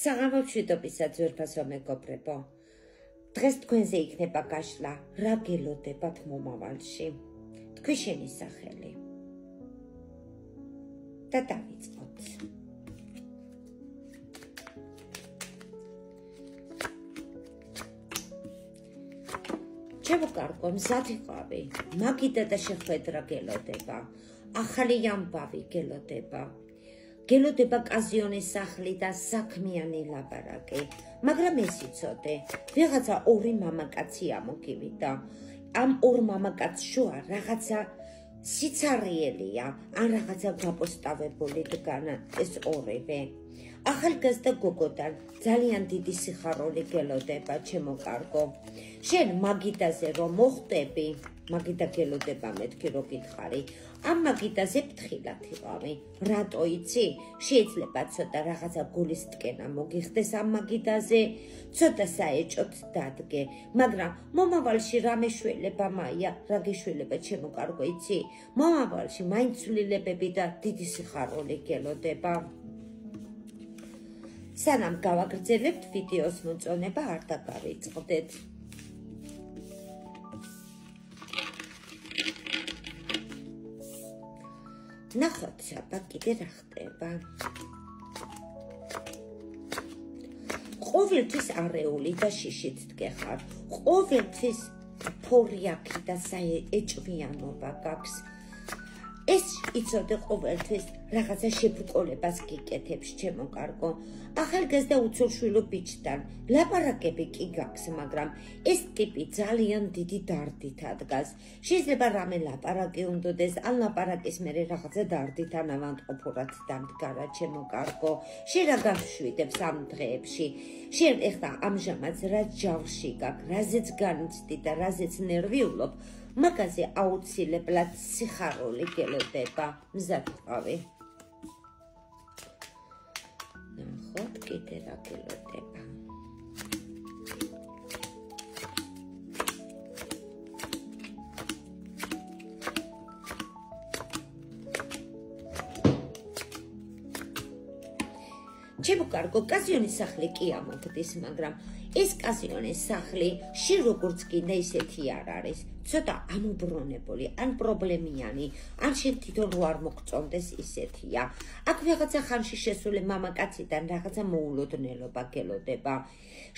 საღამო მშვიდობისა ძვირფასო მეგობრებო. დღეს თქვენზე იქნება გაშლა, რა გელოდებათ მომავალში. თქვი შენი სახელი. და დავიწყოთ. ჩემო კარგო, მზად იყავი, მაგიდა და შეხვედრა გელოდება, ახალი ამბავი გელოდება. გელოდება კაზიონის სახლი და საქმიანი ლაპარაკი, მაგრამ ეს იცოდე, ვიღაცა ორი მამაკაცი ამოგივიდა. ამ ორ მამაკაც შუა რაღაცა სიცარიელია, ან რაღაცა გაპოსტავებული დგანა ეს ორივე. ახალგაზრდა გოგოდან ძალიან დიდი სიხარული გელოდება, ჩემო კარგო. შენ მაგიდაზე რომ მოხვდები, მაგიდა გელოდება მეთქი რო გითხარი. ამ მაგიდაზე ფრთხილად იყავი. რატო იცი? შეიძლება ცოტა რაღაცა გულის ტკენა მოგიხდეს ამ მაგიდაზე, ცოტა საეჭოთ დადგე, მაგრამ მომავალში რა მეშველება მაია, რა გეშველება ჩემო კარგო იცი? მომავალში მაინც ცვლილებები და დიდი სიხარული გელოდება. სანამ გავაგრძელებთ ვიდეოს მოწონება არ დაგავიწყდეთ. ნახოთ აბა კიდე რა ხდება. ყოველთვის არეული და შიშით დგეხარ. ყოველთვის ფორიაკი და საეჭვიანობა გაქვს. ეს იცოდე ყოველთვის რაღაცა შებრკოლებას გიკეთებს ჩემო კარგო. ახალგაზრდა უცოლშვილო ბიჭთან ლაპარაკები კი გაქვს, მაგრამ ეს ტიპი ძალიან დიდი დარდით ადგას. შეიძლება რამე ლაპარაკი უნდოდეს, ან ლაპარაკის მერე რაღაცა დარდით ან ავანტყოფურად დამდგარა ჩემო კარგო. შენ რა გავშვიდებს ამ დღეებში? შენ ეხლა ამჟამად რა ჯავში გაქვს, რაზეც განიცდი და რაზეც ნერვიულობ, მაგაზე აუცილებლად სიხარული გელოდება. მზად იყავი. ნახოთ კიდე რა გელოდება. ჩემო კარგო, კაზიონის სახლი კი ამოგდის, მაგრამ ეს კაზიონის სახლი შენ როგორც გინდა ისეთი არ არის. ცოტა ამობრუნებული, ან პრობლემიანი, ან შენ თვითონ რო არ მოგწონდეს ისეთია. აქ ვიღაცა ხანში შესული მამაკაციდან რაღაცა მოულოდნელობა გელოდება.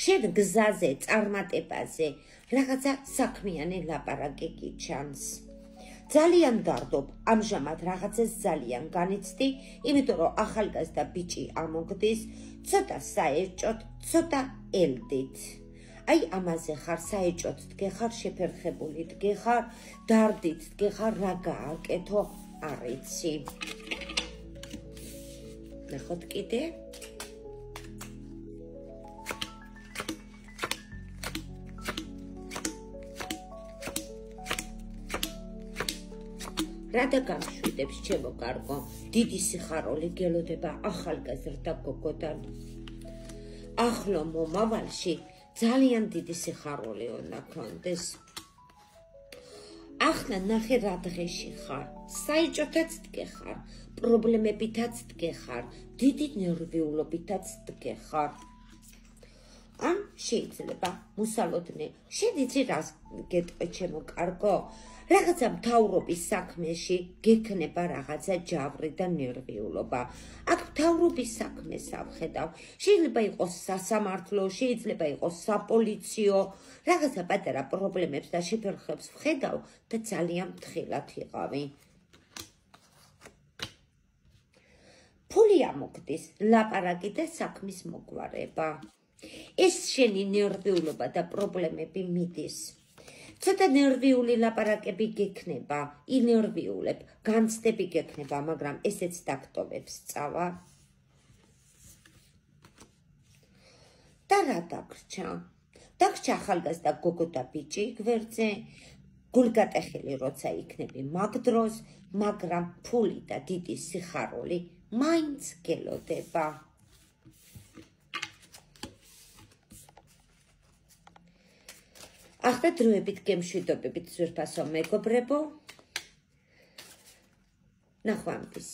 შენ გზაზე, წარმატებაზე, რაღაცა საქმიანი ლაპარაკი გიჩანს. ძალიან დარდობ, ამჟამად რაღაცას ძალიან განიცდი, იმიტომ რომ ახალგაზრდა ბიჭი ამოგდის, ცოტა საეჭოთ, ცოტა ელდით. აი ამაზე ხარ, საეჭოთ დგეხარ, შეფერხებული დგეხარ, დარდით დგეხარ, რა გააკეთო არ იცი. ნახოთ კიდე. რა დაგამშვიდებს ჩემო კარგო, დიდი სიხარული გელოდება ახალგაზრდა გოგოდან. ახლო მომავალში ძალიან დიდი სიხარული უნდა გქონდეს. ახლა ნახე რა დღეში ხარ, საეჭოთაც დგეხარ, პრობლემებითაც დგეხარ, დიდი ნერვიულობითაც დგეხარ. ან შეიძლება მუსალოდნე, შენ იცი რას გეტყვი ჩემო კარგო? რაღაცა მთავრობის საქმეში გექნება რაღაცა ჯავრი და ნერვიულობა. აქ მთავრობის საქმეს ავხედავ. შეიძლება იყოს სასამართლო, შეიძლება იყოს საპოლიციო, რაღაცა პატარა პრობლემებს და შეფერხებს ვხედავ და ძალიან ფრთხილად იყავი. ფული ამოგდის, ლაპარაკი და საქმის მოგვარება. ეს შენი ნერვიულობა და პრობლემები მიდის. ცოტა ნერვიული ლაპარაკები გექნება, ინერვიულებ, განცდები გექნება, მაგრამ ესეც დაგტოვებს წავა. და რა დაგრჩა? დაგრჩა ახალგაზრდა გოგო და ბიჭი გვერდზე, გულგატეხილი როცა იქნები მაგ დროს, მაგრამ ფული და დიდი სიხარული მაინც გელოდება. ახლა დროებით გემშვიდობებით ძვირფასო მეგობრებო. ნახვამდის.